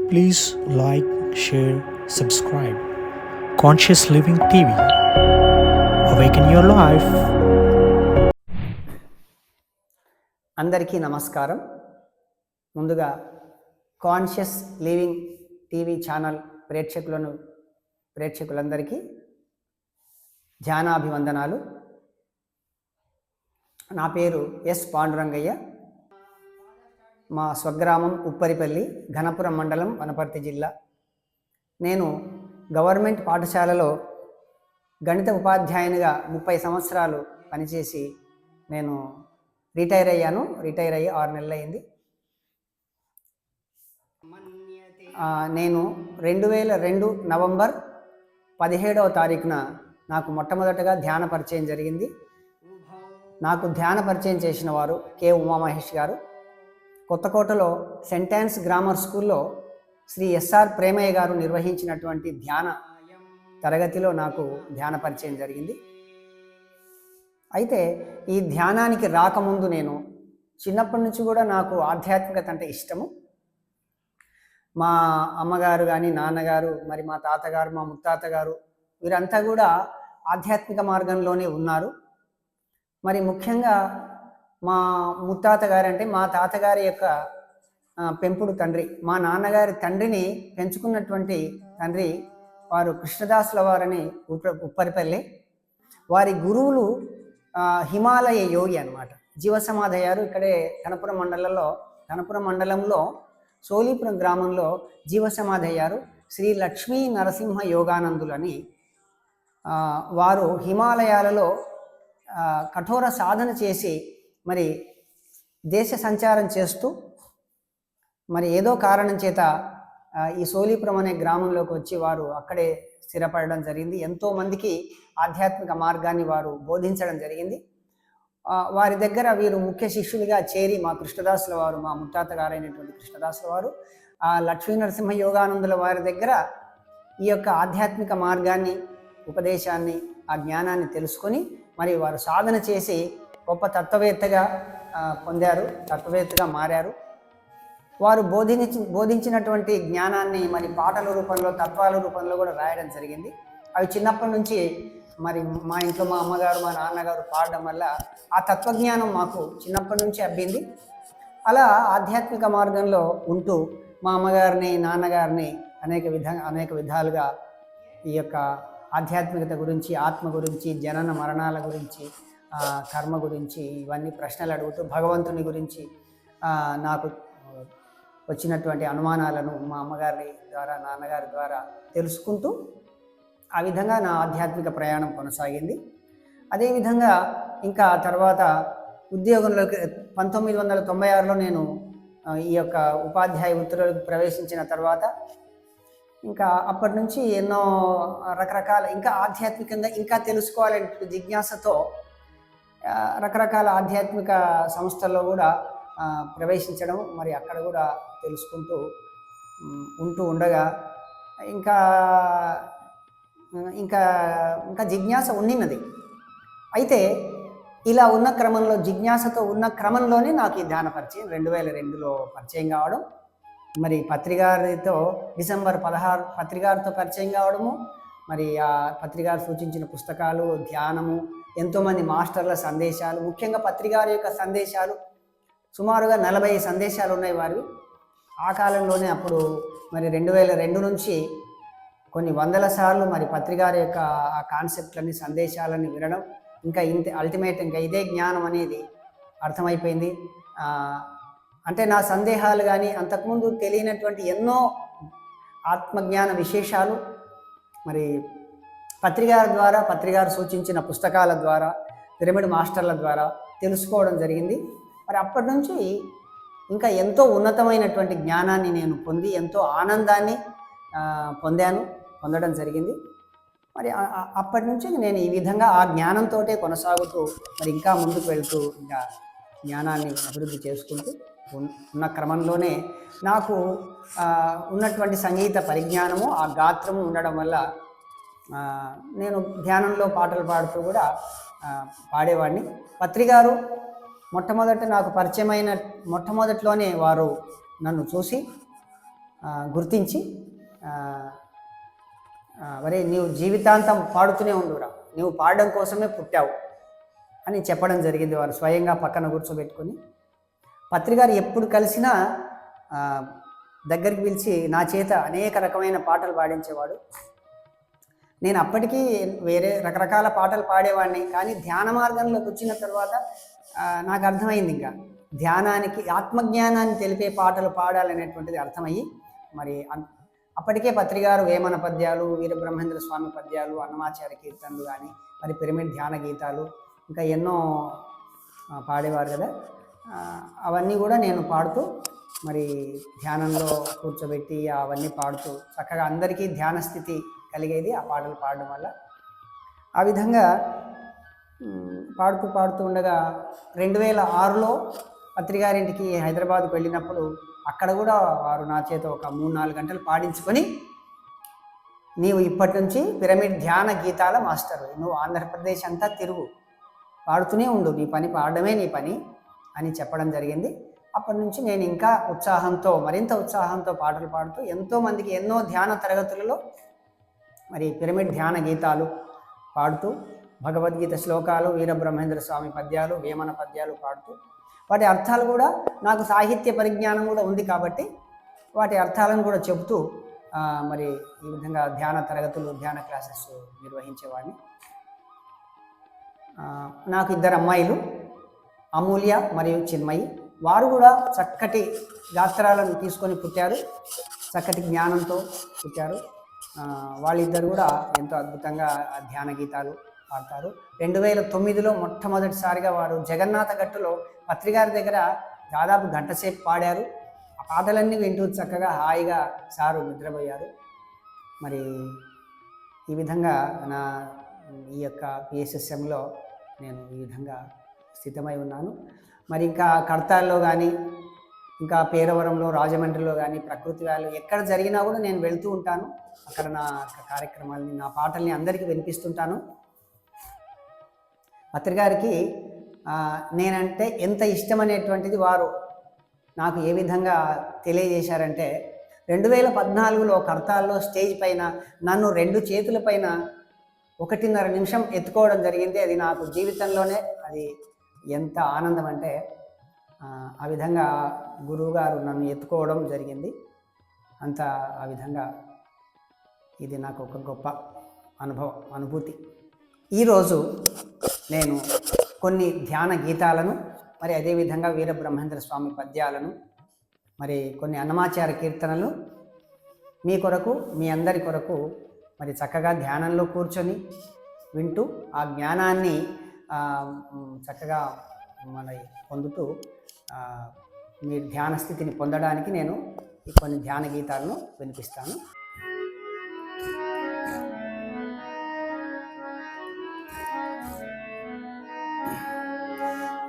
Please like, share, subscribe. Conscious Living TV. Awaken your life. అందరికీ నమస్కారం. ముందుగా conscious living TV channel ప్రేక్షకులందరికీ ధ్యానాభివందనాలు. నా పేరు ఎస్ పాండురంగయ్య. మా స్వగ్రామం ఉప్పరిపల్లి, ఘనపురం మండలం, వనపర్తి జిల్లా. నేను గవర్నమెంట్ పాఠశాలలో గణిత ఉపాధ్యాయునిగా 30 సంవత్సరాలు పనిచేసి నేను రిటైర్ అయ్యాను. రిటైర్ అయ్యి 6 నెలలు అయింది. నేను 2002 నవంబర్ 17వ తారీఖున నాకు మొట్టమొదటగా ధ్యాన పరిచయం జరిగింది. నాకు ధ్యాన పరిచయం చేసిన వారు కె ఉమామహేష్ గారు. కొత్తకోటలో సెంటాన్స్ గ్రామర్ స్కూల్లో శ్రీ ఎస్ఆర్ ప్రేమయ్య గారు నిర్వహించినటువంటి ధ్యాన తరగతిలో నాకు ధ్యాన పరిచయం జరిగింది. అయితే ఈ ధ్యానానికి రాకముందు నేను చిన్నప్పటి నుంచి కూడా నాకు ఆధ్యాత్మికత అంటే ఇష్టము. మా అమ్మగారు కానీ, నాన్నగారు, మరి మా తాతగారు, మా ముత్తాతగారు వీరంతా కూడా ఆధ్యాత్మిక మార్గంలోనే ఉన్నారు. మరి ముఖ్యంగా మా ముత్తాత గారు అంటే మా తాతగారి యొక్క పెంపుడు తండ్రి, మా నాన్నగారి తండ్రిని పెంచుకున్నటువంటి తండ్రి వారు కృష్ణదాసుల వారని ఉప్పరిపల్లి. వారి గురువులు హిమాలయ యోగి అన్నమాట, జీవసమాధయ్యారు. ఇక్కడే ఘనపురం మండలంలో సోలీపురం గ్రామంలో జీవసమాధయ్యారు. శ్రీ లక్ష్మీ నరసింహ యోగానందులని వారు హిమాలయాలలో కఠోర సాధన చేసి మరి దేశ సంచారం చేస్తూ మరి ఏదో కారణం చేత ఈ సోలీపురం అనే గ్రామంలోకి వచ్చి వారు అక్కడే స్థిరపడడం జరిగింది. ఎంతోమందికి ఆధ్యాత్మిక మార్గాన్ని వారు బోధించడం జరిగింది. వారి దగ్గర వీరు ముఖ్య శిష్యులుగా చేరి మా కృష్ణదాసుల వారు, మా ముత్తాత గారైనటువంటి కృష్ణదాసుల వారు, ఆ లక్ష్మీ నరసింహ యోగానందుల వారి దగ్గర ఈ యొక్క ఆధ్యాత్మిక మార్గాన్ని, ఉపదేశాన్ని, ఆ జ్ఞానాన్ని తెలుసుకొని మరి వారు సాధన చేసి గొప్ప తత్వవేత్తగా పొందారు, తత్వవేత్తగా మారారు. వారు బోధించినటువంటి జ్ఞానాన్ని మరి పాటల రూపంలో, తత్వాల రూపంలో కూడా రాయడం జరిగింది. అవి చిన్నప్పటి నుంచి మరి మా ఇంట్లో మా అమ్మగారు, మా నాన్నగారు పాడడం వల్ల ఆ తత్వజ్ఞానం మాకు చిన్నప్పటి నుంచి అబ్బింది. అలా ఆధ్యాత్మిక మార్గంలో ఉంటూ మా అమ్మగారిని, నాన్నగారిని అనేక విధాలుగా ఈ యొక్క ఆధ్యాత్మికత గురించి, ఆత్మ గురించి, జనన మరణాల గురించి, కర్మ గురించి ఇవన్నీ ప్రశ్నలు అడుగుతూ భగవంతుని గురించి నాకు వచ్చినటువంటి అనుమానాలను మా అమ్మగారి ద్వారా, నాన్నగారి ద్వారా తెలుసుకుంటూ ఆ విధంగా నా ఆధ్యాత్మిక ప్రయాణం కొనసాగింది. అదేవిధంగా ఇంకా తర్వాత ఉద్యోగంలోకి 1996లో నేను ఈ యొక్క ఉపాధ్యాయ వృత్తిలోకి ప్రవేశించిన తర్వాత ఇంకా అప్పటి నుంచి ఎన్నో రకరకాల ఇంకా ఆధ్యాత్మికంగా ఇంకా తెలుసుకోవాలనే జిజ్ఞాసతో రకరకాల ఆధ్యాత్మిక సంస్థల్లో కూడా ప్రవేశించడం, మరి అక్కడ కూడా తెలుసుకుంటూ ఉంటూ ఉండగా ఇంకా ఇంకా ఇంకా జిజ్ఞాస ఉండినది. అయితే ఇలా ఉన్న క్రమంలో, జిజ్ఞాసతో ఉన్న క్రమంలోనే నాకు ఈ ధ్యాన పరిచయం 2002లో పరిచయం కావడం, మరి పత్రిగారితో డిసెంబర్ 16 పత్రిగారితో పరిచయం కావడము, మరి ఆ పత్రిగారు సూచించిన పుస్తకాలు, ధ్యానము, ఎంతోమంది మాస్టర్ల సందేశాలు, ముఖ్యంగా పత్రిగారి యొక్క సందేశాలు సుమారుగా 40 సందేశాలు ఉన్నాయి వారివి. ఆ కాలంలోనే అప్పుడు మరి 2002 నుంచి కొన్ని వందల సార్లు మరి పత్రిగారి యొక్క ఆ కాన్సెప్ట్లని, సందేశాలని వినడం, ఇంకా అల్టిమేట్ ఇంకా ఇదే జ్ఞానం అనేది అర్థమైపోయింది. అంటే నా సందేహాలు కానీ, అంతకుముందు తెలియనటువంటి ఎన్నో ఆత్మజ్ఞాన విశేషాలు మరి పత్రిగారు సూచించిన పుస్తకాల ద్వారా, పిరమిడ్ మాస్టర్ల ద్వారా తెలుసుకోవడం జరిగింది. మరి అప్పటి నుంచి ఇంకా ఎంతో ఉన్నతమైనటువంటి జ్ఞానాన్ని నేను పొంది ఎంతో ఆనందాన్ని పొందడం జరిగింది. మరి అప్పటి నుంచి నేను ఈ విధంగా ఆ జ్ఞానంతో కొనసాగుతూ మరి ఇంకా ముందుకు వెళ్తూ ఇంకా జ్ఞానాన్ని అభివృద్ధి చేసుకుంటూ ఉన్న క్రమంలోనే నాకు ఉన్నటువంటి సంగీత పరిజ్ఞానము, ఆ గాత్రము ఉండడం వల్ల నేను ధ్యానంలో పాటలు పాడుతూ కూడా పాడేవాడిని. పత్రిగారు మొట్టమొదట నాకు పరిచయమైన మొట్టమొదట్లోనే వారు నన్ను చూసి గుర్తించి మరి నీవు జీవితాంతం పాడుతూనే ఉండురా, నువ్వు పాడడం కోసమే పుట్టావు అని చెప్పడం జరిగింది. వారు స్వయంగా పక్కన కూర్చోబెట్టుకొని పత్రిగారు ఎప్పుడు కలిసినా దగ్గరికి పిలిచి నా చేత అనేక రకమైన పాటలు పాడించేవాడు. నేను అప్పటికీ వేరే రకరకాల పాటలు పాడేవాడిని, కానీ ధ్యాన మార్గంలోకి వచ్చిన తర్వాత నాకు అర్థమైంది, ఇంకా ధ్యానానికి ఆత్మజ్ఞానాన్ని తెలిపే పాటలు పాడాలనేటువంటిది అర్థమయ్యి మరి అప్పటికే పత్రిగారు వేమన పద్యాలు, వీరబ్రహ్మేంద్ర స్వామి పద్యాలు, అన్నమాచార్య కీర్తనలు కానీ మరి పిరమిడ్ ధ్యాన గీతాలు ఇంకా ఎన్నో పాడేవారు కదా. అవన్నీ కూడా నేను పాడుతూ మరి ధ్యానంలో కూర్చోబెట్టి అవన్నీ పాడుతూ చక్కగా అందరికీ ధ్యాన స్థితి కలిగేది ఆ పాటలు పాడడం వల్ల. ఆ విధంగా పాడుతూ ఉండగా 2006లో పత్రిగారింటికి హైదరాబాద్కు వెళ్ళినప్పుడు అక్కడ కూడా వారు నా చేత ఒక 3-4 గంటలు పాడించుకొని, నీవు ఇప్పటి నుంచి పిరమిడ్ ధ్యాన గీతాల మాస్టరు, నువ్వు ఆంధ్రప్రదేశ్ అంతా తిరుగు, పాడుతూనే ఉండు, నీ పని పాడడమే నీ పని అని చెప్పడం జరిగింది. అప్పటి నుంచి నేను ఇంకా మరింత ఉత్సాహంతో పాటలు పాడుతూ ఎంతోమందికి ఎన్నో ధ్యాన తరగతులలో మరి పిరమిడ్ ధ్యాన గీతాలు పాడుతూ భగవద్గీత శ్లోకాలు, వీరబ్రహ్మేంద్ర స్వామి పద్యాలు, వేమన పద్యాలు పాడుతూ వాటి అర్థాలు కూడా నాకు సాహిత్య పరిజ్ఞానం కూడా ఉంది కాబట్టి వాటి అర్థాలను కూడా చెబుతూ మరి ఈ విధంగా ధ్యాన తరగతులు, ధ్యాన క్లాసెస్ నిర్వహించేవాడిని. నాకు 2 అమ్మాయిలు, అమూల్య మరియు చిన్మయి. వారు కూడా చక్కటి గాత్రాలను తీసుకొని పుట్టారు, చక్కటి జ్ఞానంతో పుట్టారు. వాళ్ళిద్దరు కూడా ఎంతో అద్భుతంగా ధ్యాన గీతాలు పాడతారు. 2009లో మొట్టమొదటిసారిగా వారు జగన్నాథ గట్టులో పత్రిగారి దగ్గర దాదాపు గంట సేపు పాడారు. ఆ పాటలన్నీ వింటూ చక్కగా హాయిగా సారు నిద్రపోయారు. మరి ఈ విధంగా ఈ యొక్క PSSMలో నేను ఈ విధంగా స్థితమై ఉన్నాను. మరి ఇంకా కడతాల్లో కానీ, ఇంకా పేరవరంలో, రాజమండ్రిలో కానీ, ప్రకృతి వ్యాలీ ఎక్కడ జరిగినా కూడా నేను వెళ్తూ ఉంటాను. అక్కడ నా కార్యక్రమాలని, నా పాటల్ని అందరికీ వినిపిస్తుంటాను. పత్రిగారికి నేనంటే ఎంత ఇష్టం అనేటువంటిది వారు నాకు ఏ విధంగా తెలియజేశారంటే, 2014లో కడతాల్లో స్టేజ్ పైన నన్ను 2 చేతుల పైన 1.5 నిమిషం ఎత్తుకోవడం జరిగింది. అది నాకు జీవితంలోనే అది ఎంత ఆనందం అంటే, ఆ విధంగా గురువుగారు నన్ను ఎత్తుకోవడం జరిగింది. ఆ విధంగా ఇది నాకు ఒక గొప్ప అనుభూతి. ఈరోజు నేను కొన్ని ధ్యాన గీతాలను, మరి అదేవిధంగా వీరబ్రహ్మేంద్ర స్వామి పద్యాలను, మరి కొన్ని అన్నమాచార్య కీర్తనలు మీ కొరకు, మీ అందరి కొరకు మరి చక్కగా ధ్యానంలో కూర్చొని వింటూ ఆ జ్ఞానాన్ని చక్కగా పొందుతూ మీ ధ్యాన స్థితిని పొందడానికి నేను కొన్ని ధ్యాన గీతాలను వినిపిస్తాను.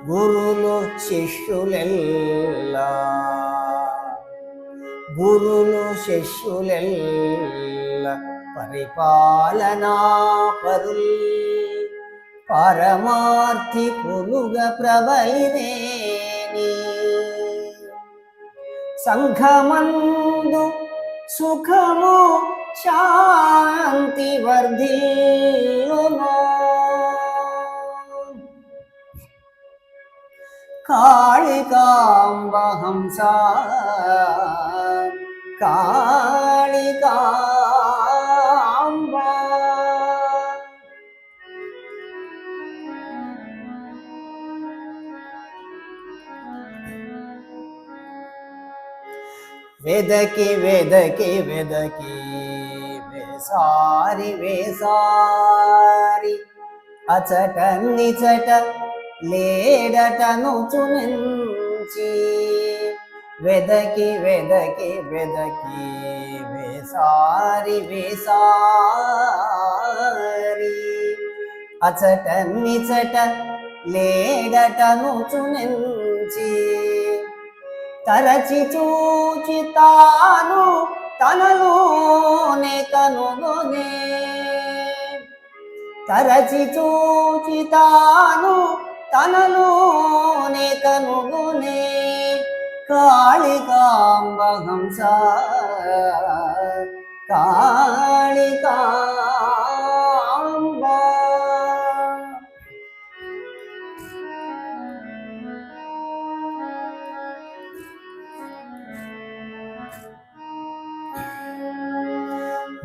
గురులు శిష్యులెల్లా పరిపాలనా పరుల్ పరమార్థికులుగా ప్రబలినేని సంఘమందు సుఖము శాంతి వర్ధిల్లును. కాళికాంబ హంస కాళికాంబ వెదకి వెదకి వెదకి వేసారి వేసారి అచట నిచట లేడటను చునించి వెదకి వెదకి వెదకి వేసారి వేసారి అచట నిచట లేడటను చునించి తరచి చూచి తాను తనలోనే కనుగొనే తరచి చూచి తాను తనలోనే కనుగొనే కాళికాంబ హంస కాళికాంబా.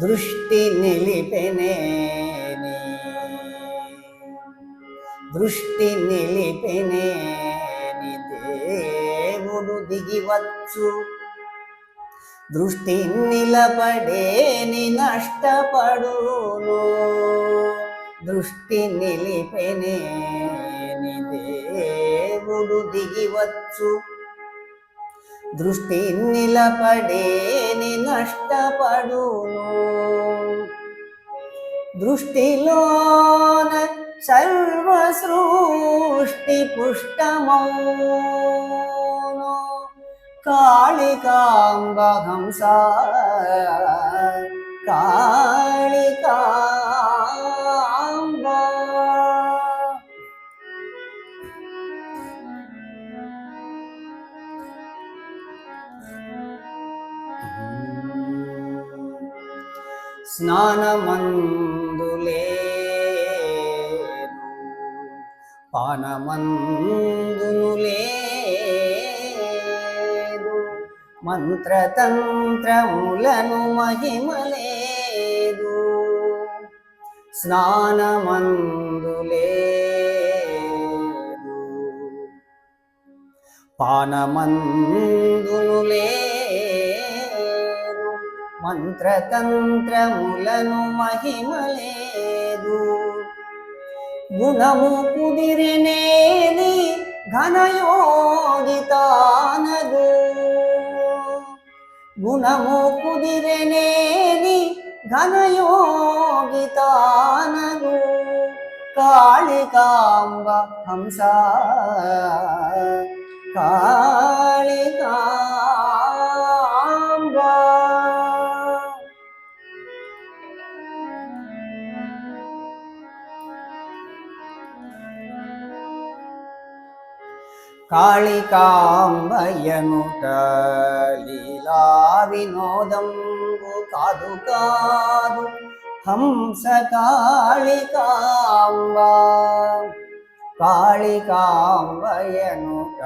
దృష్టి నిలిపెనేని దృష్టి నిలిపెనేని దేవుడు దిగివచ్చు, దృష్టి నిలబడేని నష్టపడును. దృష్టి నిలిపెనేని దేవుడు దిగివచ్చు, దృష్టి నిలబడేని నష్టపడును. దృష్టిలోన సర్వ సృష్టి పుష్టమౌను. కాళికాంబ హంస కాళికాంబ. స్నానమందులేను పానమందును లేదు, మంత్రతంత్రములను మహిమలేదు. స్నానమందులేదు పానమందును లేదు, మంత్రతంత్రములను మహిమలేదు. గుణము కుదిరినేది ఘనయోగితానదు, గుణము కుదిరినేది ఘనయోగితానదు. కాళికాంబ హంస కాళికాంబ. కాళికాంబయనుట లీలా వినోదంబు కాదు కాదు, హంస కాళికాంబ. కాళికాంబయనుట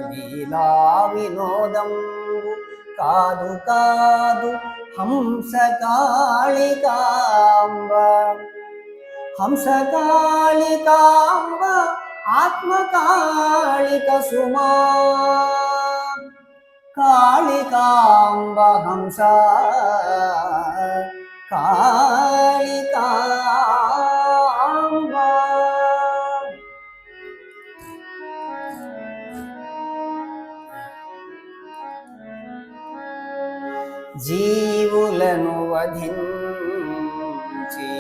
లీలా వినోదంబు కాదు కాదు, హంస కాళికాంబ. హంస కాళికాంబ ఆత్మకాళిక సుమా. కాళికాంబ హంస కాళికాంబ. జీవులను వధించి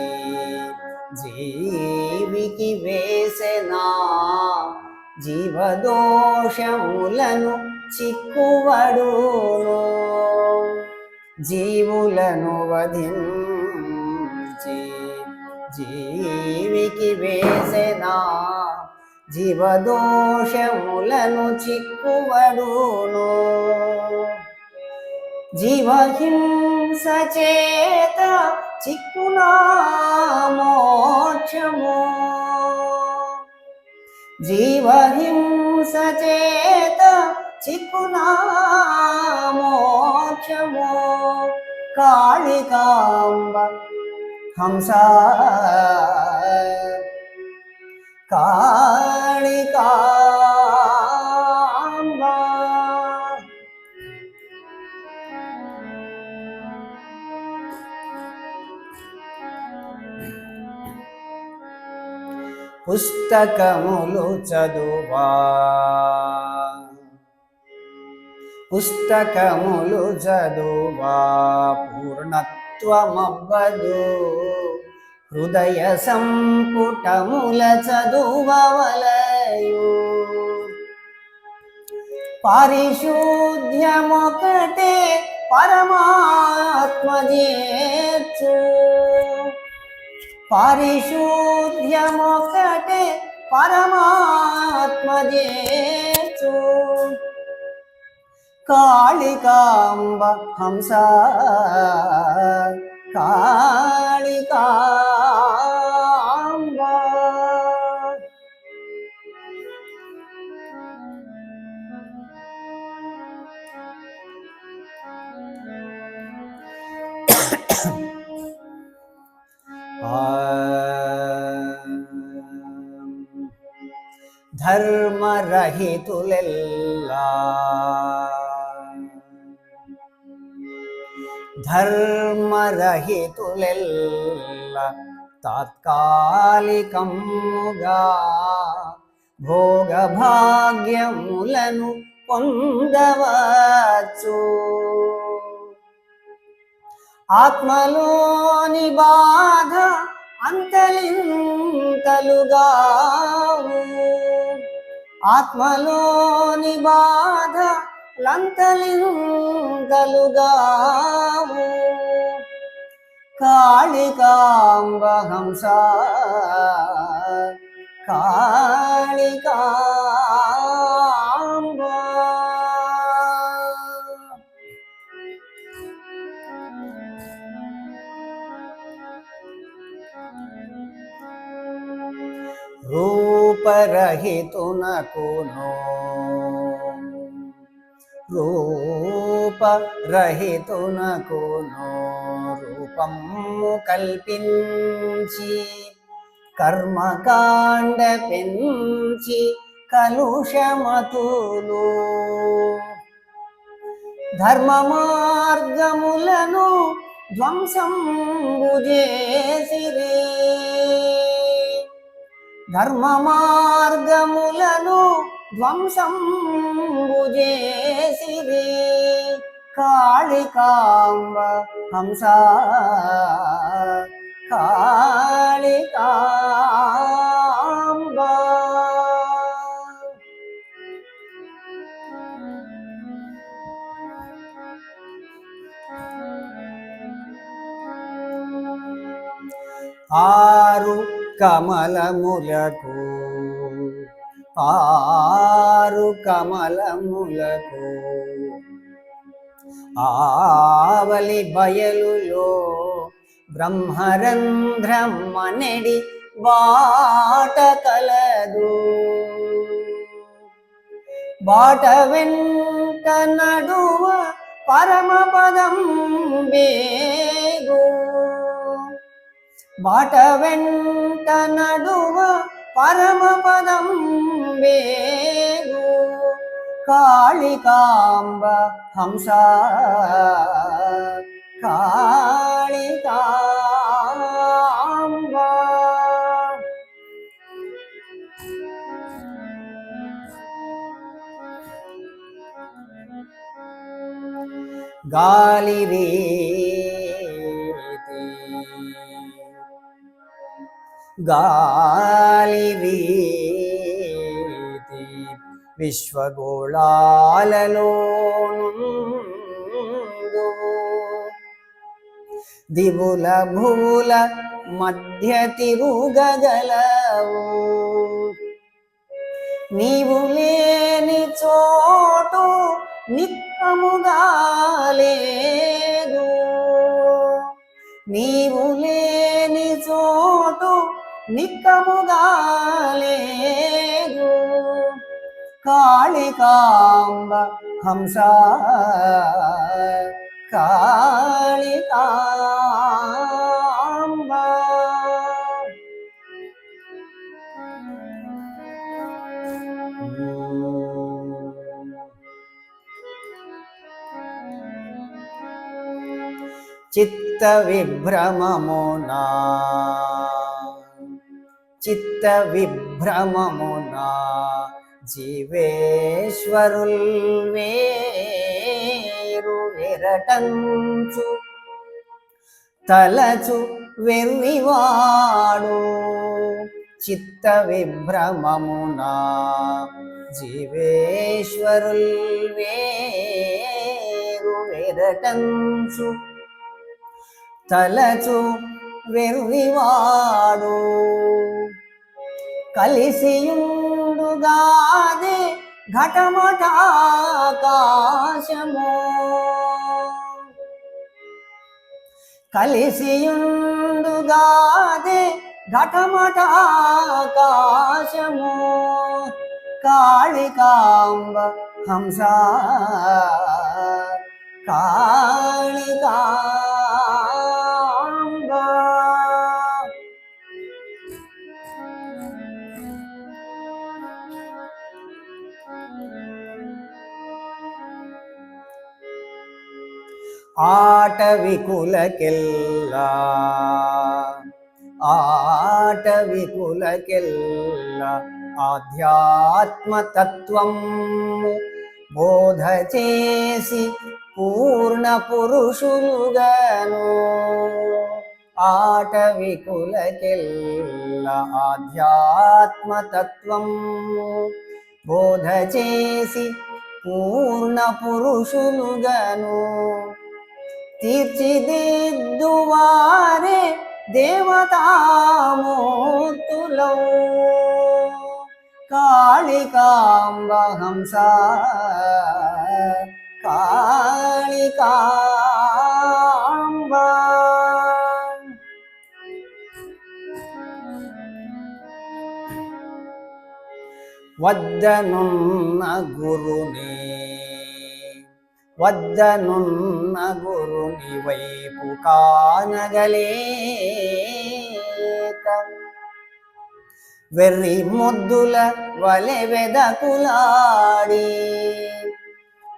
జీవికి వేసెనా, జీవదోషములను చిక్కువడును. జీవులను వధించి జీవికి వేసెనా, జీవదోషములను చిక్కువడును. జీవహింస చేత చిక్కునా మోక్షము, జీవహింస చేత చిక్కునా మోక్షము. కాళికాంబ హంస కాళికాంబ. పుస్తకములు చదువా పుస్తకములు చదువా పూర్ణత్వమవ్వదు, హృదయ సంపుటముల చదువవలయు. పారిశుద్ధ్యమొకటే పరమాత్మ చేర్చు, పారిశుద్ధ్యమొకటే పరమాత్మ చేర్చు. కాళికాంబ హంస కాళికాంబ. ధర్మరహితులెల్లా ధర్మరహితులెల్లా తాత్కాలికముగా భోగభాగ్యములను పొందవచ్చు. ఆత్మలోని బాధ అంతలింతలుగావు. ఆత్మలోని బాధ లంతలింతలుగావు. కాళికాంబ హంస కాళికాంబ. రూపరహితునకును రూపరహితునకును రూపము కల్పించి కర్మకాండ పెంచి కలుషమతులు ధర్మ మార్గములను ధ్వంసంబు చేసిరే. ధర్మ మార్గములను ధ్వంసంబు చేసిరే. కాళికాంబ హంస కాళికాంబ. ఆరు కమలములకు ఆరు కమలములకు ఆవలి బయలులో బ్రహ్మరంధ్రమనెడి బాట కలదు. బాట వెంట నడువ పరమపదం వేగు. బాట వెంట నడువ పరమపదం వేగు. కాళికాంబ హంస కాళికాంబ. గాలి రీతి గాలి రీతి విశ్వగోళాలలోను దివుల భూల మధ్య తిరుగగలవు. నీవు లేని చోటు నిక్కముగా లేదు. నీవు లేని చోటు నిక్కముగా లేదు. కాళికాంబ హంస కాళికాంబ. చిత్త విభ్రమమునా చిత్త విభ్రమమునా జీవేశ్వరుల్ వేరు విరటంచు తలచు వెర్రివాడు. చిత్త విభ్రమమునా జీవేశ్వరుల్ వేరు విరటంచు తలచు వెర్రివాడు. కలిసియుండుగాదే ఘటమటాకాశము కలిసియుండుగాదే ఘటమటాకాశము కాళికాంబ హంస కాళికాంబ ఆటవికులకెల్లా ఆధ్యాత్మతత్వం బోధ చేసి పూర్ణ పురుషులుగాను ఆటవికులకెల్లా ఆధ్యాత్మతత్వం బోధ చేసి పూర్ణ పురుషులుగాను తీర్చిదిద్దువారే దేవతామూర్తులౌ కాళికాంబ హంస కాళికాంబ వద్దనున్న గురుని వైపు కానగలేక వెర్రి ముద్దుల వలె వెదకులాడి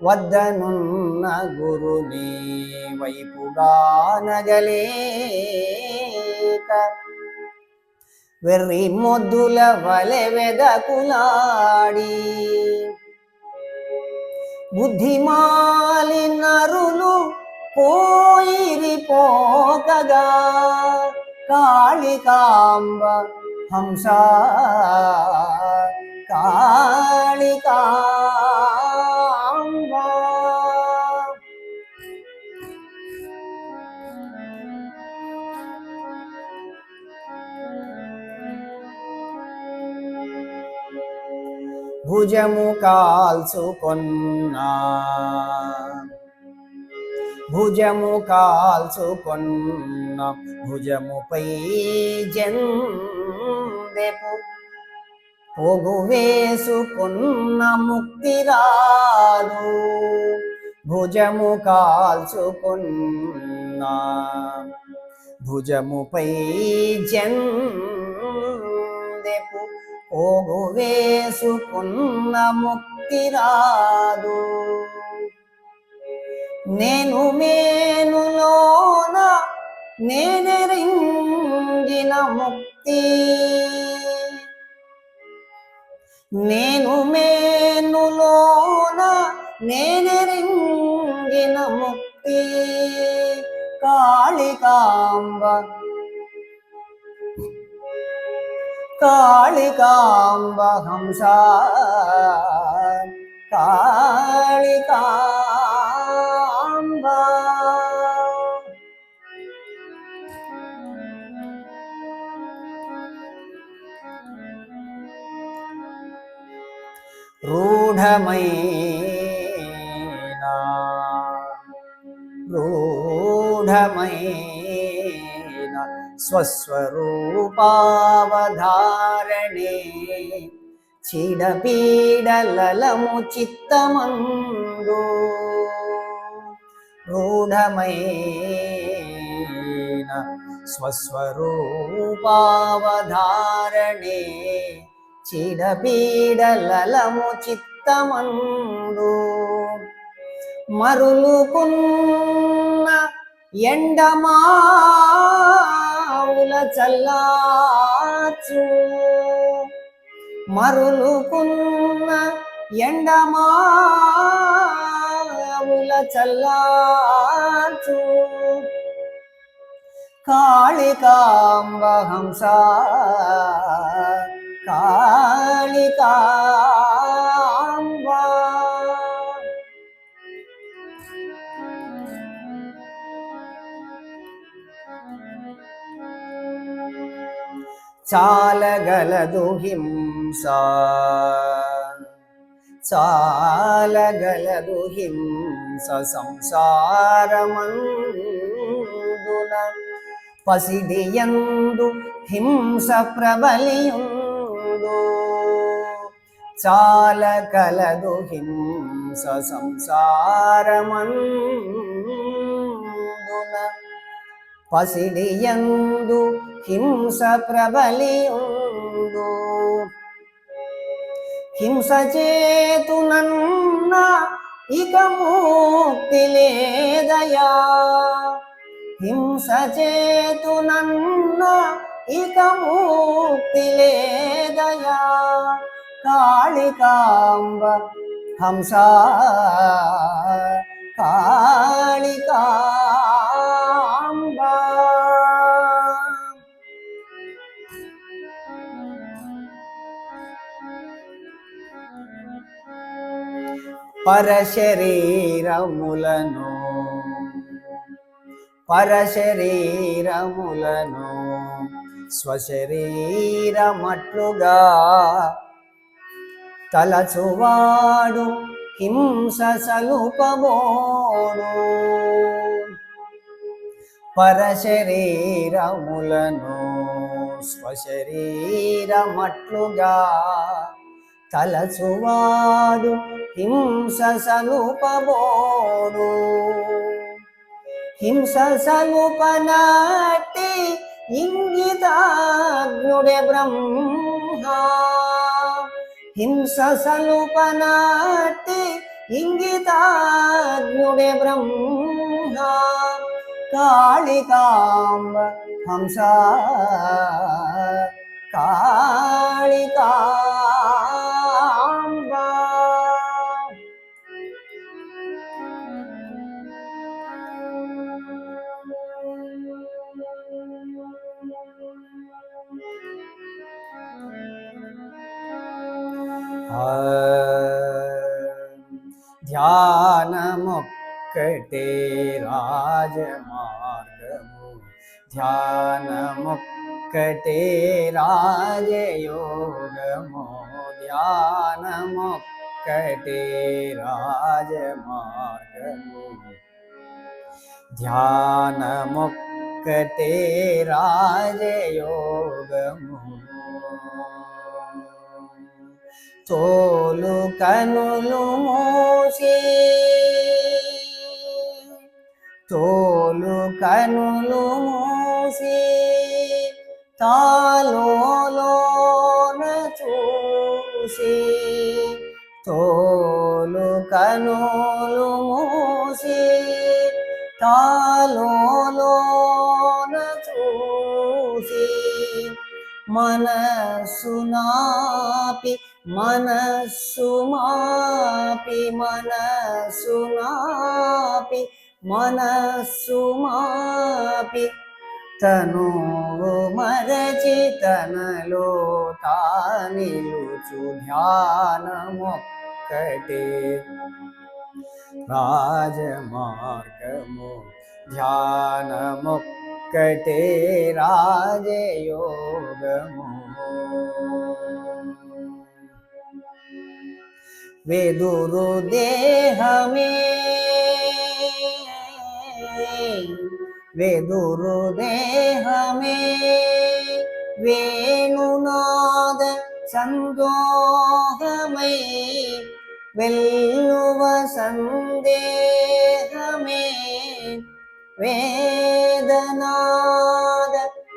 వద్దనున్న గురుని వైపు కానగలేక వెర్రి ముద్దుల వలె వెదకులాడి బుద్ధిమాలి నరులు పోయిరి పోకగా కాళికాంబ హంస కాళికాంబ భుజము కాల్చుకొన్న భుజముపై జందెపు పొగు వేసుకున్న ముక్తి రాదు భుజము కాల్చుకొన్న భుజముపై జందెపు పోగు వేసుకున్న ముక్తి రాదు నేను మేనులోన నేనెరింగిన ముక్తి నేను మేనులోన నేనెరింగిన ముక్తి కాళికాంబ కాళికాంబ హంస కాళికాంబ రూఢమైన స్వస్వరూపావధారణే చీడపీడలము చిత్తమందు రూఢమైన స్వస్వరూపావధారణే చీడపీడలము చిత్తమందు మరులుకున్న ఎండమావుల చల్లార్చు మరులుకున్న ఎండమావుల చల్లార్చు కాళికాంబ హంస కాళికాంబ చాలగలదు హింస చాలగలదు హింస సంసారమందున పసిడియందు హింస ప్రబలియుందు చాలగలదు హింస సంసారమందున పసిడియందు హింస ప్రబలియుందు హింస చేతునన్న ఇక ముక్తి లేదయా హింస చేతునన్న ఇక ముక్తి లేదయా కాళికాంబ హంస కాళికాంబ పరశరీరములను స్వశరీరమట్లుగా తలచువాడు హింస సలుపబోడు పరశరీరములను స్వశరీరమట్లుగా తలచువాడు హింస సలుపబోడు హింస సలుపనాటి ఇంగితాగ్నుడే బ్రహ్మ హింస సలుపనాటి ఇంగితాగ్నుడే బ్రహ్మ కాళికాంబ హంస కాళికాంబ ధ్యానమొక్కటే రాజమార్గము ధ్యానమొక్కటే రాజయోగము ధ్యానమొక్కటే రాజమార్గము ధ్యానమొక్కటే రాజయోగము తోలు కనులు మూసి తాలోన చూసి తోలు కనులు మూసి తాలోన చూసి మనస్సు నాపి మనస్సు మాపి తను మరచి తనలో తానిలుచు ధ్యానమొక్కటే రాజమార్గము ధ్యానమొక్కటే రాజయోగము వెదురు దేహమే వేణునాద సందోహమై వెల్లువ సందేహమే వేదనాద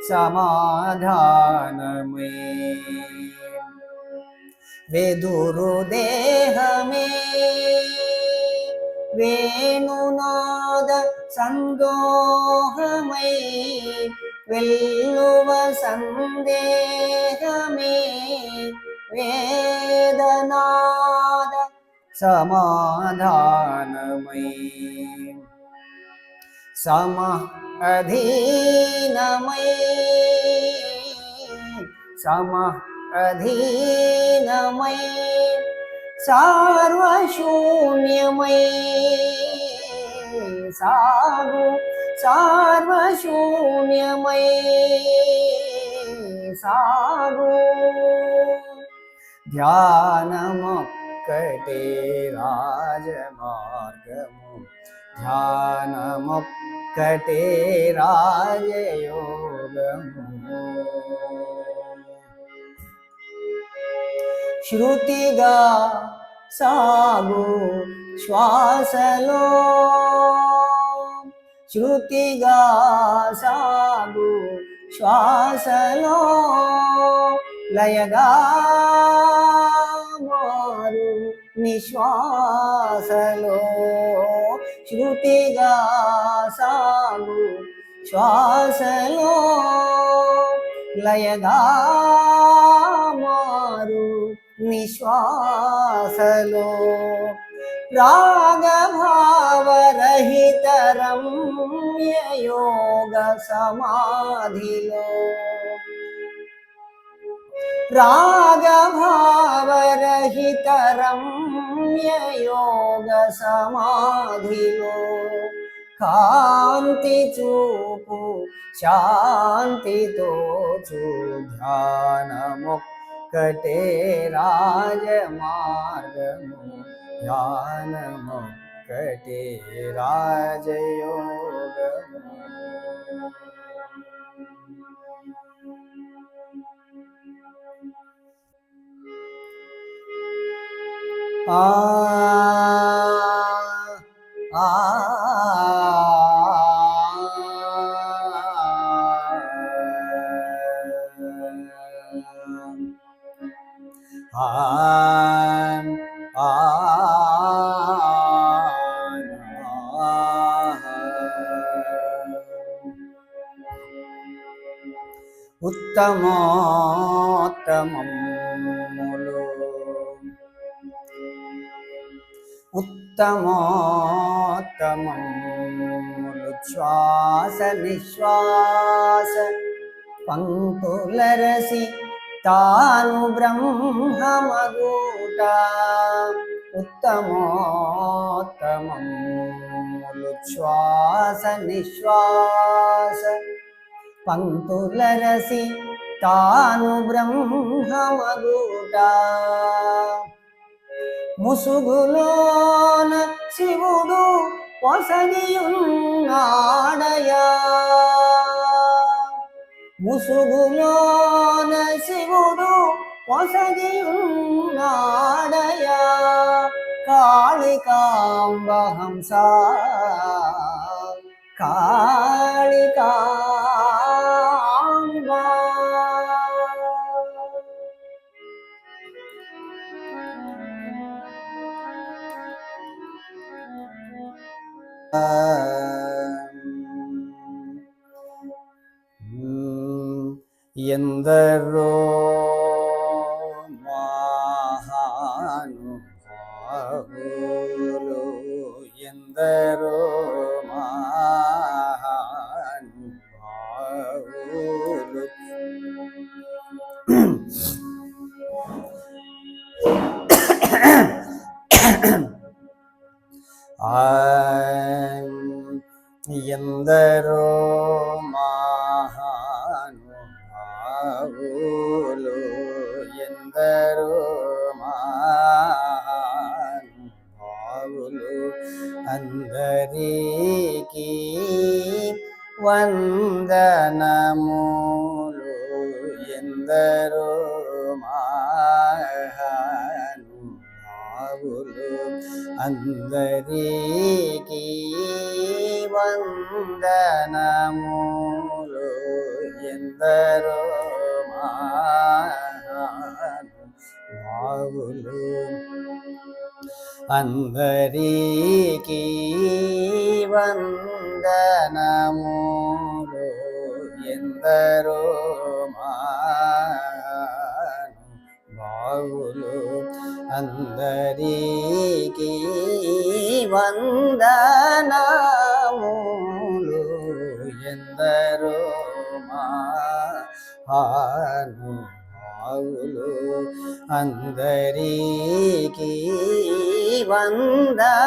సమాధానమే వెదురు దేహమే వేణునాద సందోహమై వెల్లువ సందేహమే వేదనాద సమాధానమై సమ అధీనమై సార్వశూన్యమై సార్వశూన్యమై సాగు ధ్యానమొక్కటే ధ్యానమొక్కటే రాజమార్గము, ధ్యానమొక్కటే రాజయోగము. శృతిగా సాగు శ్వాసలో, శృతిగా సాగు శ్వాసలో, లయగా మారు నిశ్వాసలో. శృతిగా సాగు శ్వాసలో, లయగా మారు నిశ్వాసలో. రాగభావరహిత రమ్య యోగ సమాధిలో, రాగభావరహిత రమ్య యోగ సమాధిలో, కాంతి చూపు శాంతితో ధ్యానమొక్కటే రాజమార్గము, ధ్యానమొక్కటే రాజయోగము. ఆ ఆ ఉత్తమోత్తమములు, ఉత్తమోత్తమములు శ్వాస నిశ్వాస పంక్తులరసి తాను బ్రహ్మమగుట. ఉత్తమోత్తమములు శ్వాస నిశ్వాస పంక్తులరసి తాను బ్రహ్మమగుట. ముసుగులోన శివుడు పొసగియున్నాడయా, ముసుగులోన శివుడు పొసగియున్నాడయా. కాళికాంబ హంస, కాళికాంబ. ఎందరో మహానుభావులు, ఎందరో మహానుభావులు ఎందరో మహానుభావులు, ఎందరో మహానుభావులు, అందరికీ వందనములు, ఎందరో మహానుభావులు, అందరికీ వందనములు, ఎందరో మహానుభావులు, అందరికీ వందనములు, ఎందరో మహానుభావులు, అందరికీ వందనములు, ఎందరో మహానుభావులు, అందరికీ వందనములు,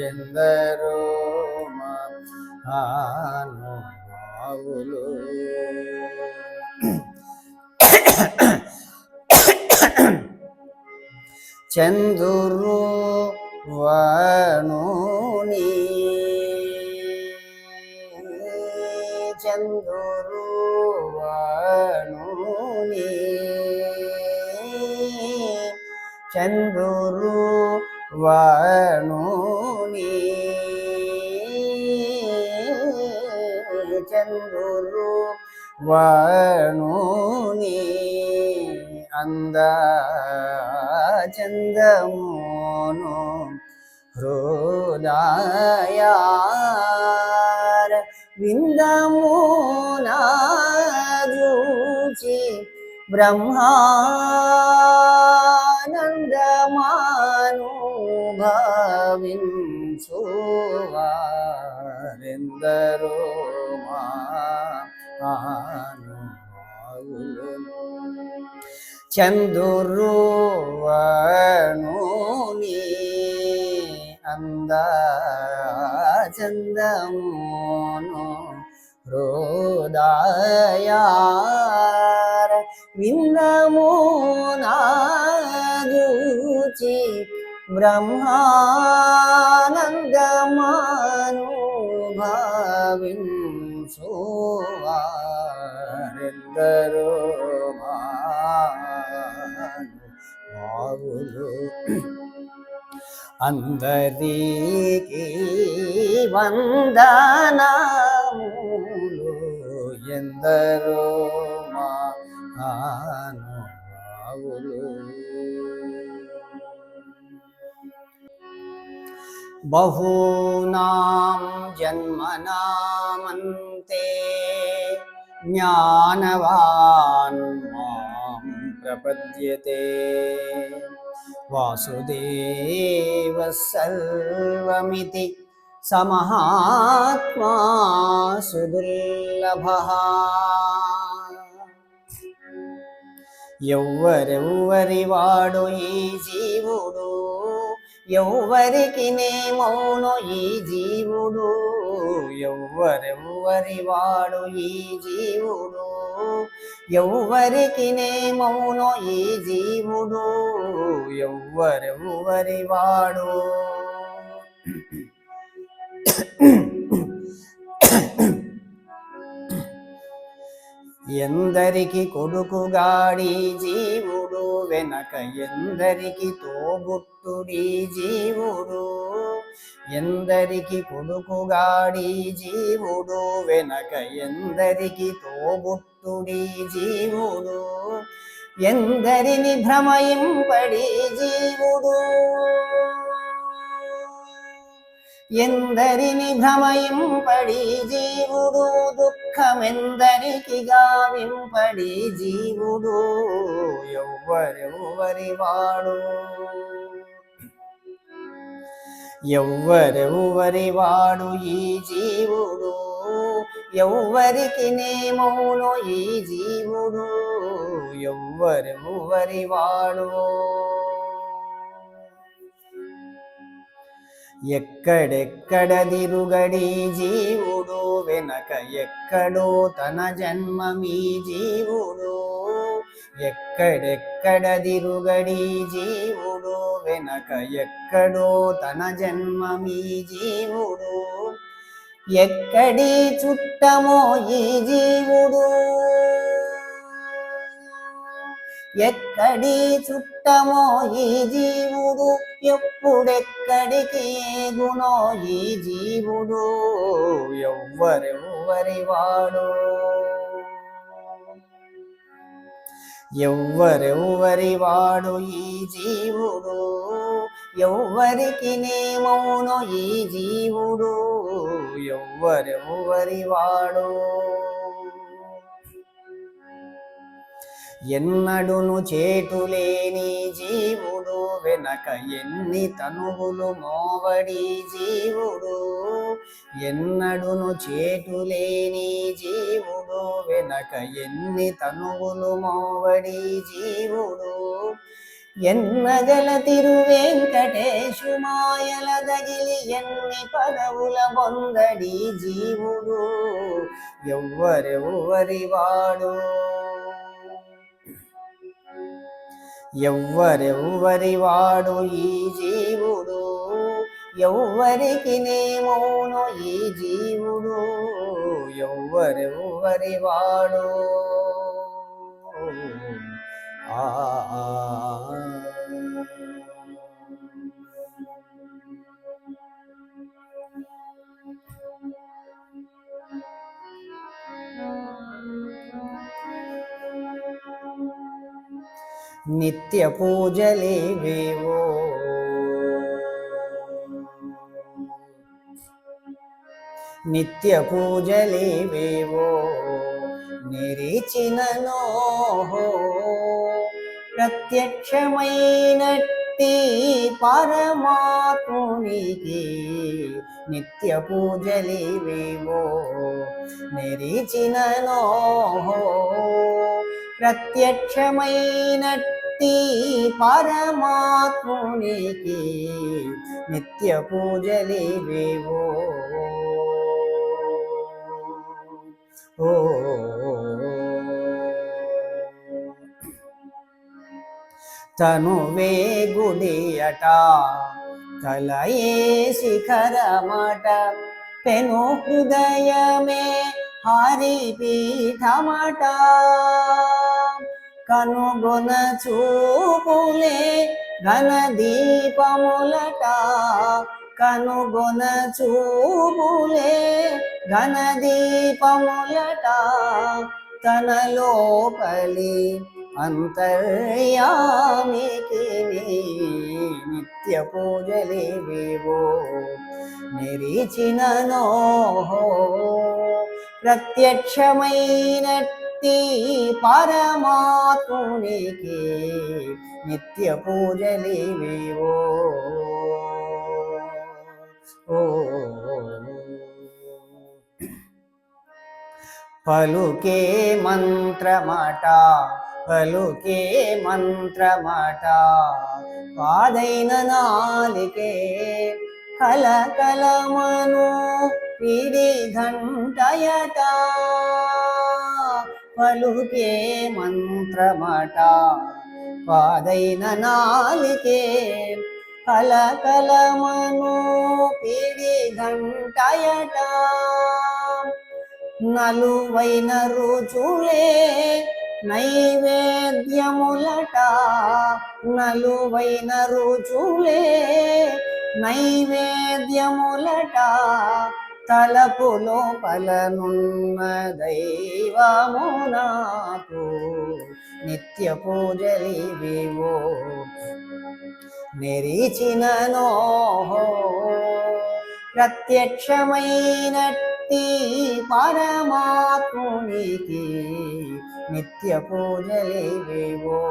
ఎందరో మహానుభావులు. చందురు వనుని చందురు వనుని చందురు వనుని చందురు వనుని అంద చందమును హృదయార విందమున రుచి బ్రహ్మానందమానుభవించువారెందరో చందురు వనుని అంద చందమును హృదయార విందమున రుచి బ్రహ్మానందమానుభవించువారెందరో అందరికీ వందనములు ఎందరో మహానుభావులు బహూనాం జన్మనామంతే జ్ఞానవాన్ మాం ప్రపద్యతే వాసుదేవ సర్వమితి సమహాత్మా సుదుర్లభః ఎవ్వరెవ్వరి వాడు ఈ జీవుడు ఎవ్వరికి నేమౌను ఈ జీవుడు ఎవ్వరెవ్వరి వాడు ఈ జీవుడు ఎవ్వరికి నేమౌను ఈ జీవుడు ఎవ్వరెవ్వరి వాడు ఎందరికి కొడుకుగాడి జీవుడు వెనక ఎందరికి తోబుట్టుడి జీవుడు ఎందరికి కొడుకుగాడి జీవుడు వెనక ఎందరికి తోబుట్టుడి జీవుడు ఎందరిని భ్రమయింపడి జీవుడు ఎందరిని భ్రమయింపడి జీవుడు దుఃఖమెందరికి గావింపడి జీవుడు ఎవ్వరెవ్వరి వాడు ఎవ్వరెవ్వరి వాడు ఈ జీవుడు ఎవ్వరికి నేమౌను ఈ జీవుడు ఎవ్వరెవ్వరి వాడు ఎక్కడెక్కడ దిరుగడి జీవుడు వెనక ఎక్కడో తన జన్మమీ జీవుడు ఎక్కడెక్కడ దిరుగడి జీవుడు వెనక ఎక్కడో తన జన్మమీ జీవుడు ఎక్కడి చుట్టమో ఈ జీవుడు ఎక్కడి చుట్టమో ఈ జీవుడు ఎప్పుడెక్కడికి ఏగునో ఈ జీవుడు ఎవ్వరెవ్వరి వాడు ఎవ్వరెవ్వరి వాడు ఈ జీవుడు ఎవ్వరికి నేమౌను ఈ జీవుడు ఎవ్వరెవ్వరి వాడు ఎన్నడును చేటులేని జీవుడు వెనక ఎన్ని తనువులు మోవడి జీవుడు ఎన్నడును చేటులేని జీవుడు వెనక ఎన్ని తనువులు మోవడి జీవుడు ఎన్నగల తిరువెంకటేశు మాయల దగిలి ఎన్ని పదవుల బొందడి జీవుడు ఎవ్వరెవ్వరి వాడు ఎవ్వరెవ్వరి వాడు ఈ జీవుడు, ఎవ్వరికి నేమోను ఈ జీవుడు, ఎవ్వరెవ్వరి వాడు. ఆ నిత్య పూజలేవేవో, నిత్య పూజలేవేవో నిరీచిననో, ప్రత్యక్షమైనట్టి పరమాత్మునికి నిత్య పూజలేవేవో నిరీచిననో, ప్రత్యక్షమైనట్టి పరమాత్మునికి నిత్య పూజలేవేవో. ఓ తనువే గుడియట, తలయే శిఖరమట, పెను హృదయమే హరిపీఠమట, కనుగొన చూపులే ఘన దీపములట, కనుగొన చూపులే ఘన దీపములట, తన లోపలి అంతర్యామికి నిత్య పూజలేవేవో నిరీచిననో, ప్రత్యక్షమైనట్టి పరమాత్మునికి నిత్య పూజలేవేవో. ఓ పలుకే మంత్రమట, పలుకే మంత్రమట, పాదైన నాలికే కలకలమను పిడి ఘంటయట, పలుకే మంత్రమట, పాదైన నాలికే కలకలమను పిడి ఘంటయట, నలువైన రుచులే నైవేద్యములట, నలువైన రుచులే నైవేద్యములట, తలపు లోపలనున్న దైవము నాకు నిత్య పూజలివివో నిరీచిననో, ప్రత్యక్షమైనట్టి పరమాత్మునికి నిత్య పూజలివివో.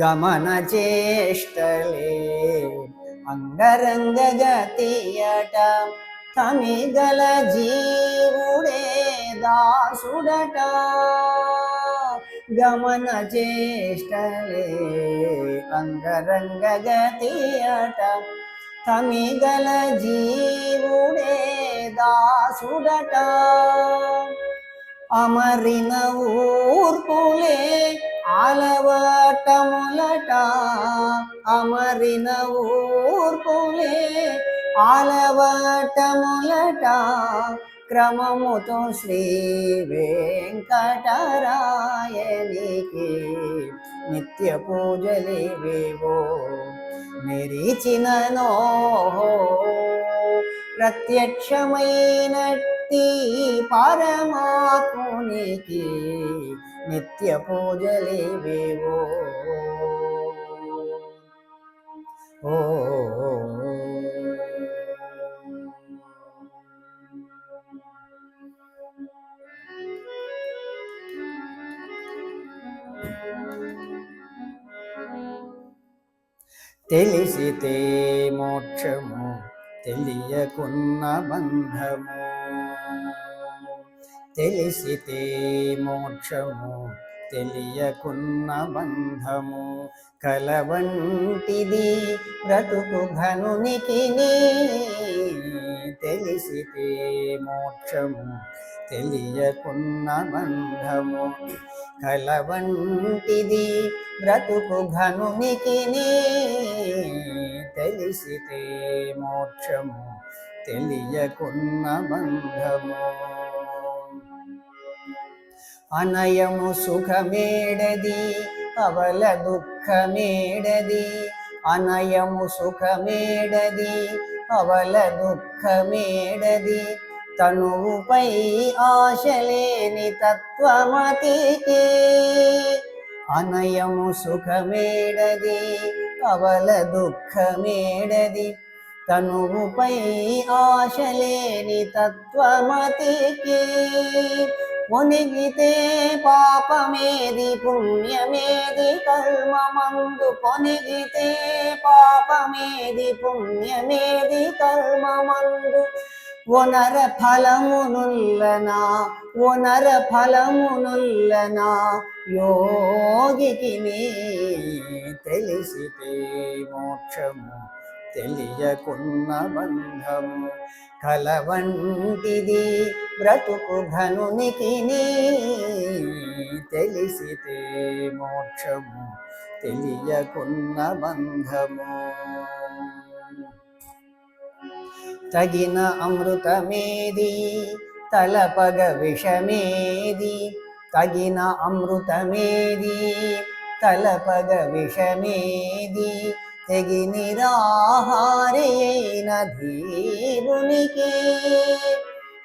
గమన చేష్టలే అంగరంగ గతియట, తమిగల జీవుడే దాసుడట, గమన చేష్టలే అంగరంగ గతియట, తమిగల జీవుడే దాసుడట, అమరిన ఊర్పులే ఆలవటములట, అమరిన ఊర్పులే ఆలవటములట, క్రమముతో శ్రీ వెంకటరాయనికి నిత్య పూజలివివో నిరీచిననో, ప్రత్యక్షమైనట్టి పరమాత్మునికి నిత్య పూజలివివో. ఓ తెలిసితే మోక్షము, తెలియకున్న బంధము, తెలిసితే మోక్షము, తెలియకున్న బంధము కలవంటిది బ్రతుకు ఘనునికి తెలిసితే మోక్షము తెలియకున్న బంధము కలవంటిది బ్రతుకు ఘనునికి తెలిసితే మోక్షము తెలియకున్న బంధము అనయము సుఖమేడది అవల దుఃఖమేడది అనయము సుఖమేడది అవల దుఃఖమేడది తనువుపై ఆశలేని తత్వమతికి అనయము సుఖమేడది అవల దుఃఖమేడది తనువుపై ఆశలేని తత్వమతికి పొనిగితే పాపమేది పుణ్యమేది కర్మమందు పొనిగితే పాపమేది పుణ్యమేది కర్మమందు ఒనర ఫలమునుల్లనా ఒనర ఫలమునుల్లనా యోగికి తెలిసితే మోక్షము తెలియకున్న బంధము కలవంటిది బ్రతుకు ఘనునికి తెలిసితే మోక్షము తెలియకున్న బంధము తగిన అమృతమేది తలపగ విషమేది తగిన అమృతమేది తలపగ విషమేది తెగి నిరాహారి అయిన ధీరునికి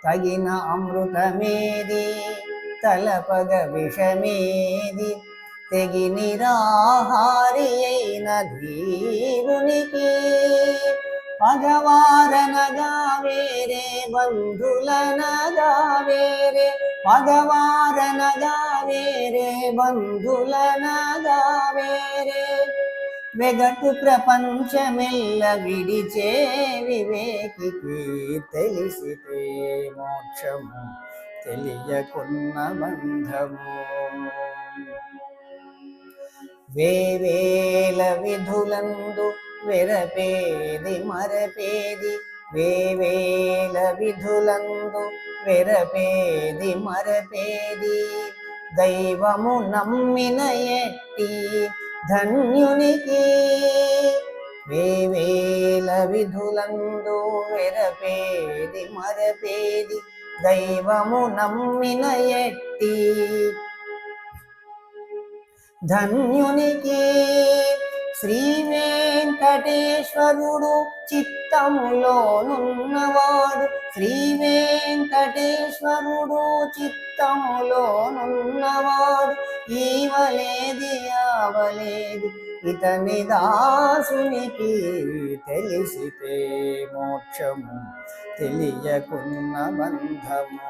తగిన అమృతమేది తలపగ విషమేది తెగి నిరాహారి అయిన ధీరునికి పగవారనగా వేరే బంధులనగా వేరే పగవారనగా వేరే బంధులనగా వేరే వెగటు ప్రపంచమెల్ల విడిచే వివేకికి తెలిసితే మోక్షము తెలియకున్న బంధము వేవేల విధులందు వెరపేది మరపేది వేవేల విధులందు వెరపేది మరపేది దైవము నమ్మిన ఎట్టి ధన్యునికి వేవేల విధులందు వెరపేది మరపేది దైవము నమ్మిన ఎట్టి ధన్యునికి శ్రీ వెంకటేశ్వరుడు చిత్తములోనున్నవాడు శ్రీ వెంకటేశ్వరుడు చిత్తములోనున్నవాడు ఈవలేది ఆవలేది ఇతని దాసునికి తెలిసితే మోక్షము తెలియకున్న బంధము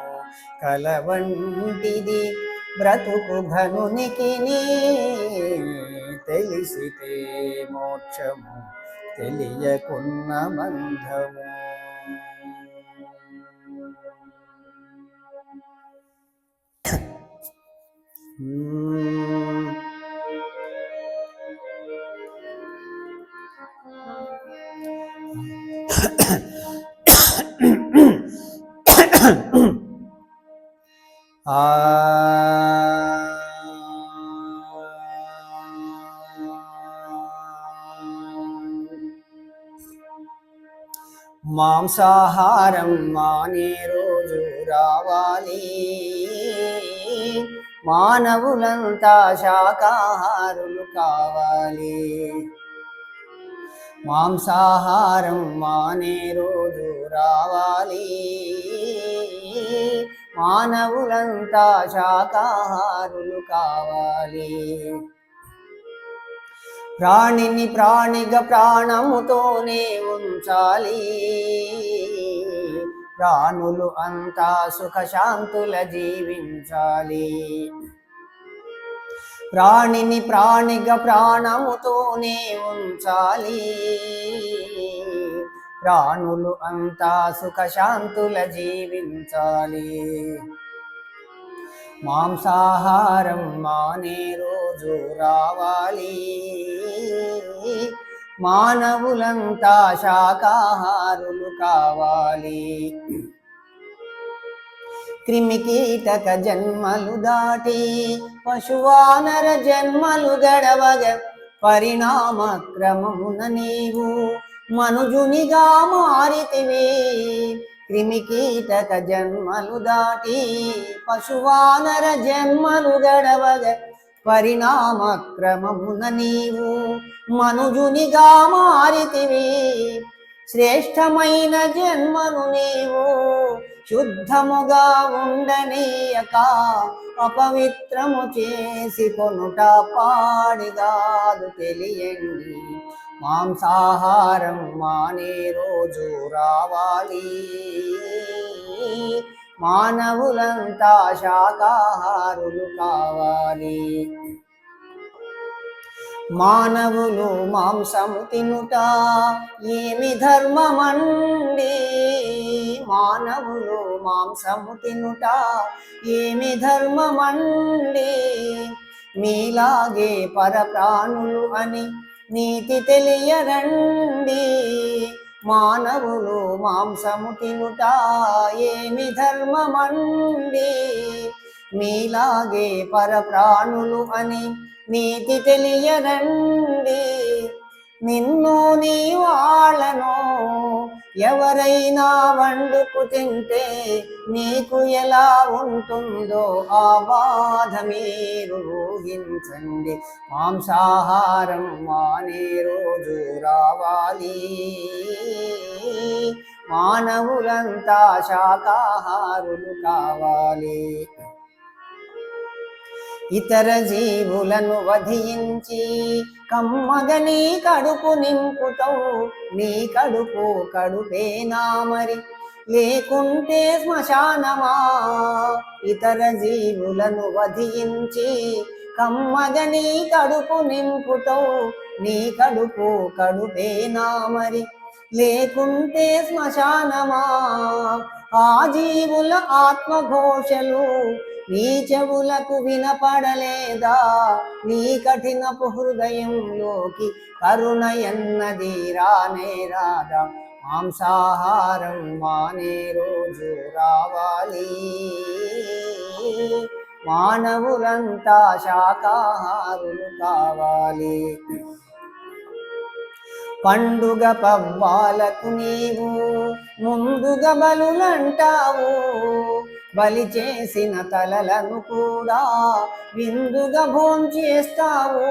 కలవంటిది బ్రతుకు ఘనునికి తెలిసితే మోక్షము తెలియకున్న బంధము మాంసాహారం మానే రోజు రావాలి మానవులంతా శాకాహారులు కావాలి మాంసాహారం మానే రోజు రావాలి మానవులంతా శాకాహారులు కావాలి ప్రాణిని ప్రాణిగా ప్రాణముతోనే ఉంచాలి ప్రాణులు అంతా సుఖశాంతుల జీవించాలి ప్రాణిని ప్రాణిగా ప్రాణముతోనే ఉంచాలి ప్రాణులు అంతా సుఖశాంతుల జీవించాలి మాంసాహారం మానే రోజు రావాలి, మానవులంతా శాకాహారులు కావాలి. క్రిమికీటక జన్మలు దాటి పశువానర జన్మలు గడవగ, పరిణామ క్రమమున నీవు మనుజునిగా మారితివి. క్రిమికీటక జన్మలు దాటి పశువానర జన్మలు గడవగ, పరిణామ క్రమమున నీవు మనుజునిగా మారితివి. శ్రేష్టమైన జన్మను నీవు శుద్ధముగా ఉండనీయక, అపవిత్రము చేసి కొనుట పాడిగాదు తెలియండి. మాంసాహారం మానే రోజు రావాలి, మానవులంతా శాకాహారులు కావాలి. మానవులు మాంసము తినుట ఏమి ధర్మమండి, మానవులు మాంసము తినుట ఏమి ధర్మమండి. మీలాగే పరప్రాణులు అని నీతి తెలియరండి, మానవులు మాంసము తినుట ఏమి ధర్మమండి. మీలాగే పరప్రాణులు అని నీతి తెలియరండి. నిన్ను నీ వాళ్ళను ఎవరైనా వండుకు తింటే నీకు ఎలా ఉంటుందో ఆ బాధ మీరు ఊహించండి. మాంసాహారం మానే రోజు రావాలి, మానవులంతా శాకాహారులు కావాలి. ఇతర జీవులను వధించి కమ్మగని కడుపు నింపుతావు, నీ కడుపు కడుపేనా మరి, లేకుంటే శ్మశానమా. ఇతర జీవులను వధించి కమ్మగని కడుపు నింపుతావు, నీ కడుపు కడుపేనా మరి, లేకుంటే శ్మశానమా. ఆ జీవుల ఆత్మఘోషలు నీ చెవులకు వినపడలేదా, నీ కఠినపు హృదయంలోకి కరుణయన్నది రానే రాదా. మాంసాహారం మానే రోజు రావాలి, మానవులంతా శాకాహారులు కావాలి. పండుగ పవ్వాలకు నీవు ముందుగా బలులంటావు, బలి చేసిన తలలను కూడా విందుగా భోంచేస్తావు.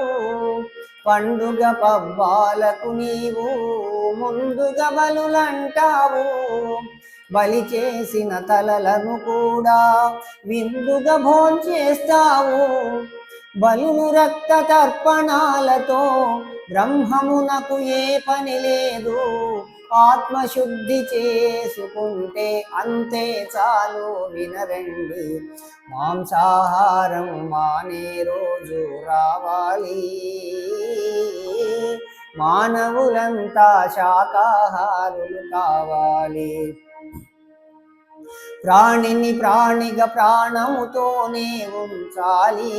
పండుగ పవ్వాలకు నీవు ముందుగా బలులంటావు, బలి చేసిన తలలను కూడా విందుగా భోంచేస్తావు. బలును రక్త తర్పణాలతో బ్రహ్మమునకు ఏ పని లేదు, ఆత్మశుద్ధి చేసుకుంటే అంతే చాలు వినరండి. మాంసాహారం మానే రోజు రావాలి, మానవులంతా శాకాహారులు కావాలి. ప్రాణిని ప్రాణిగా ప్రాణముతోనే ఉంచాలి,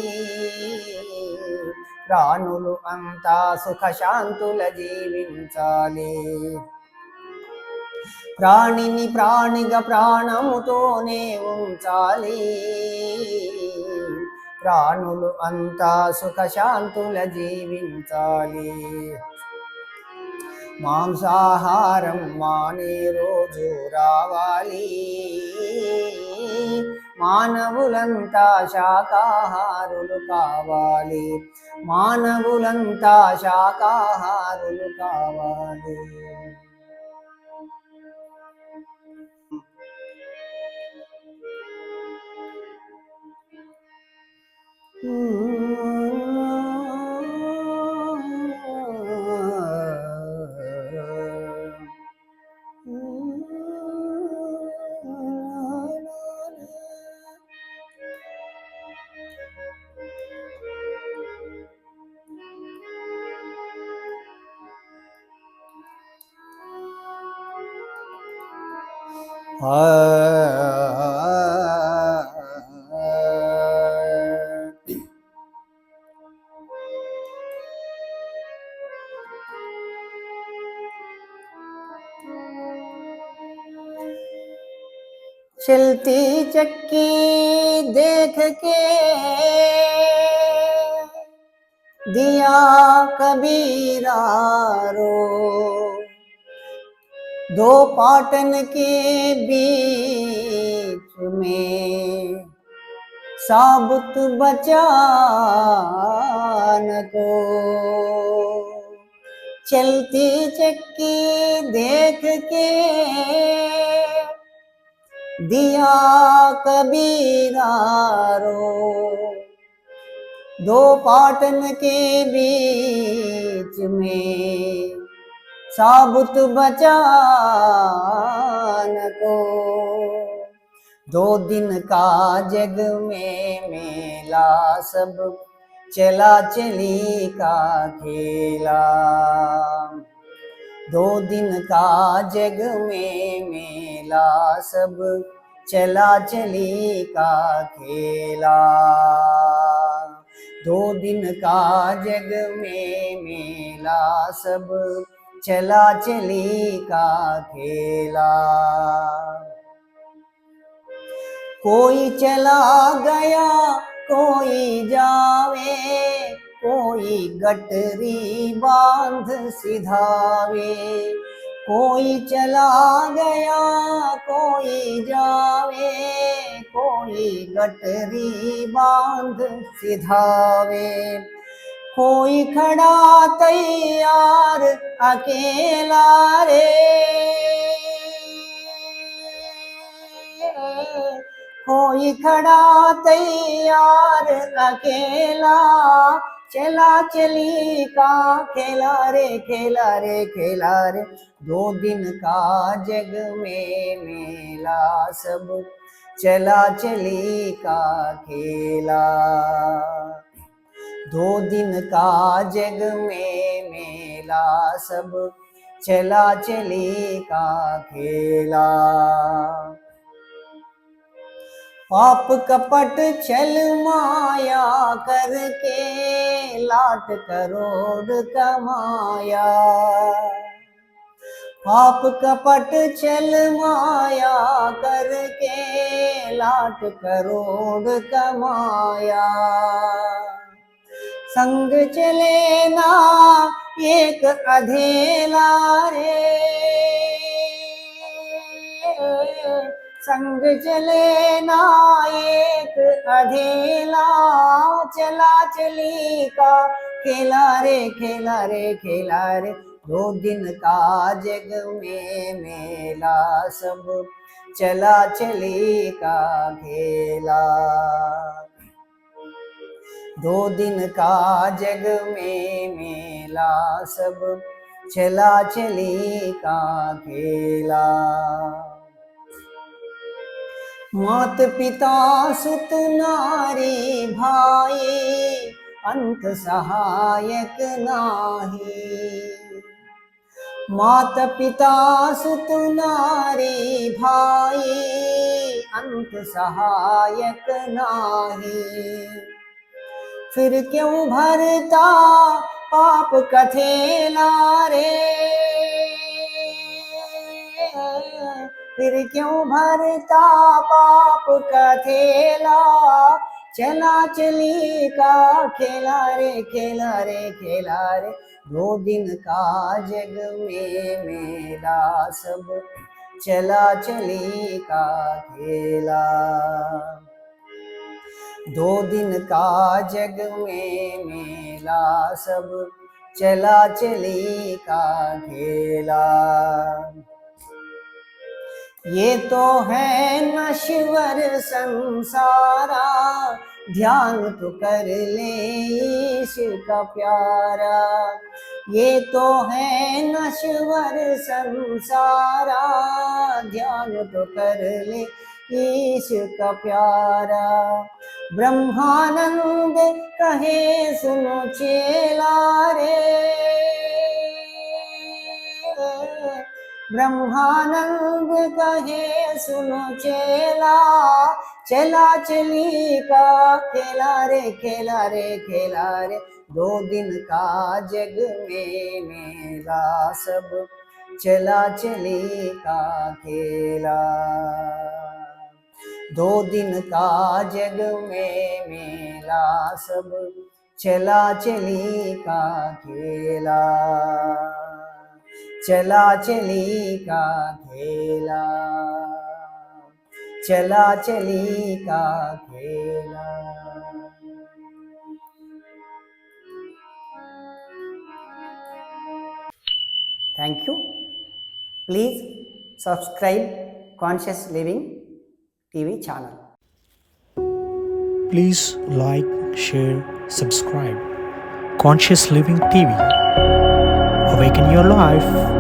ప్రాణులు అంతా సుఖశాంతుల జీవించాలి. ప్రాణిని ప్రాణిగా ప్రాణముతోనే ఉంచాలి, ప్రాణులు అంతా సుఖశాంతుల జీవించాలి. మాంసాహారం మానే రోజు రావాలి, మానవులంతా శాకాహారులు కావాలి, మానవులంతా శాకాహారులు కావాలి. चलती चक्की देख के दिया कबीरा रो, दो पाटन के बीच में साबुत बचा न को। चलती चक्की देख के दिया कबीरा रो, दो पाटन के बीच में साबुत बचा न को। दो दिन का जग में मेला सब चला चली का खेला। दो दिन का जग में मेला सब चला चली का खेला। दो दिन का जग में मेला सब चला चली का खेला। कोई चला गया कोई जावे, कोई गटरी बांध सिधावे। कोई चला गया कोई जावे, कोई गटरी बांध सिधावे। कोई खड़ा तैयार अकेला रे, कोई खड़ा तैयार अकेला। चला चली का खेला रे, खेला रे, खेला रे। दो दिन का जग में मेला सब चला चली का खेला। दो दिन का जग में मेला सब चला चली का खेला। पाप कपट छल माया करके लाट करोड़ कमाया। पाप कपट छल माया करके लाट करोड़ कमाया। संग चले ना एक अधेला रे, संग चले ना एक अधेला। चला चली का खेला रे, खेला रे, खेला रे। दो दिन का जग में मेला सब चला चली का खेला। दो दिन का जग में मेला सब चला चली का खेला। मात पिता सुत नारी भाई अंत सहायक नाही। मात पिता सुत नारी भाई अंत सहायक नाही। फिर क्यों भरता पाप कथेला रे, फिर क्यों भरता पाप कथेला। चला चली का खेला रे, खेला रे, खेला रे। दो दिन का जग में मेला सब चला चली का खेला। दो दिन का जग में मेला सब चला चली का खेला। ये तो है नश्वर संसारा, ध्यान तो कर ले ईश का प्यारा। ये तो है नश्वर संसारा, ध्यान तो कर ले ईश का प्यारा। ब्रह्मानंद कहे सुनो चेला रे, ब्रह्मानंद कहे सुनो चेला। चला चली का खेला रे, खेला रे, खेला रे। दो दिन का जग में मेला सब चला चली का खेला। दो दिन का जग में मेला सब चला चली का खेला, चला चली का खेला, चला चली का खेला. Thank you. Please subscribe Conscious Living TV channel. Please like, share, subscribe. Conscious Living TV. Awaken your life.